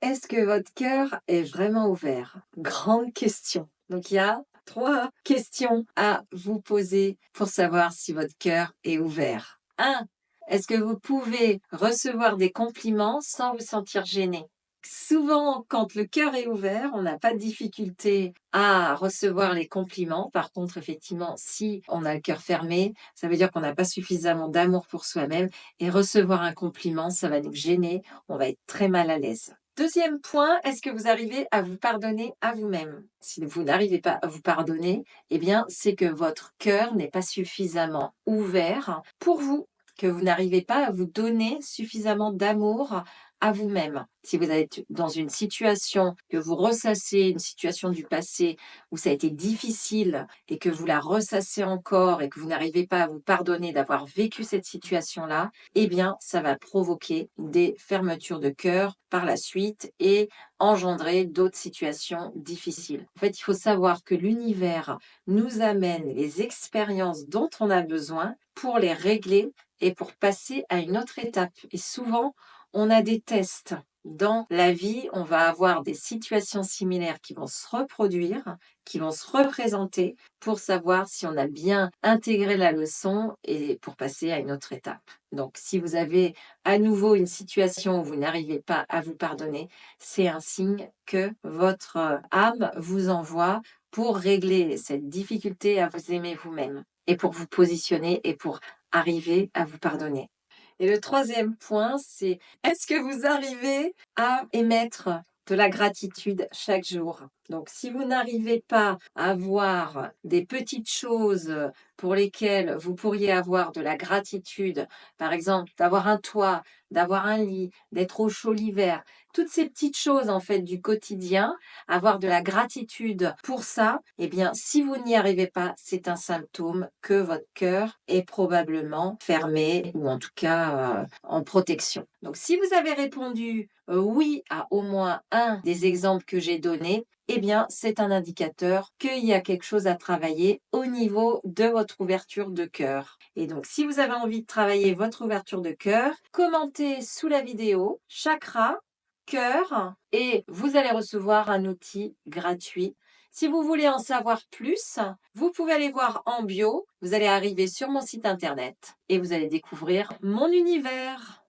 Est-ce que votre cœur est vraiment ouvert? Grande question. Donc il y a 3 questions à vous poser pour savoir si votre cœur est ouvert. 1. Est-ce que vous pouvez recevoir des compliments sans vous sentir gêné? Souvent, quand le cœur est ouvert, on n'a pas de difficulté à recevoir les compliments. Par contre, effectivement, si on a le cœur fermé, ça veut dire qu'on n'a pas suffisamment d'amour pour soi-même et recevoir un compliment, ça va nous gêner, on va être très mal à l'aise. Deuxième point, est-ce que vous arrivez à vous pardonner à vous-même? Si vous n'arrivez pas à vous pardonner, eh bien, c'est que votre cœur n'est pas suffisamment ouvert pour vous, que vous n'arrivez pas à vous donner suffisamment d'amour à vous-même. Si vous êtes dans une situation que vous ressassez, une situation du passé où ça a été difficile et que vous la ressassez encore et que vous n'arrivez pas à vous pardonner d'avoir vécu cette situation-là, eh bien, ça va provoquer des fermetures de cœur par la suite et engendrer d'autres situations difficiles. En fait, il faut savoir que l'univers nous amène les expériences dont on a besoin pour les régler et pour passer à une autre étape. Et souvent, on a des tests. Dans la vie, on va avoir des situations similaires qui vont se reproduire, qui vont se représenter pour savoir si on a bien intégré la leçon et pour passer à une autre étape. Donc, si vous avez à nouveau une situation où vous n'arrivez pas à vous pardonner, c'est un signe que votre âme vous envoie pour régler cette difficulté à vous aimer vous-même et pour vous positionner et pour arriver à vous pardonner. Et le troisième point, c'est est-ce que vous arrivez à émettre de la gratitude chaque jour? Donc, si vous n'arrivez pas à voir des petites choses pour lesquelles vous pourriez avoir de la gratitude, par exemple d'avoir un toit, d'avoir un lit, d'être au chaud l'hiver, toutes ces petites choses en fait du quotidien, avoir de la gratitude pour ça, eh bien, si vous n'y arrivez pas, c'est un symptôme que votre cœur est probablement fermé ou en tout cas en protection. Donc, si vous avez répondu oui à au moins un des exemples que j'ai donnés, eh bien, c'est un indicateur qu'il y a quelque chose à travailler au niveau de votre ouverture de cœur. Et donc, si vous avez envie de travailler votre ouverture de cœur, commentez sous la vidéo chakra, cœur, et vous allez recevoir un outil gratuit. Si vous voulez en savoir plus, vous pouvez aller voir en bio. Vous allez arriver sur mon site internet et vous allez découvrir mon univers.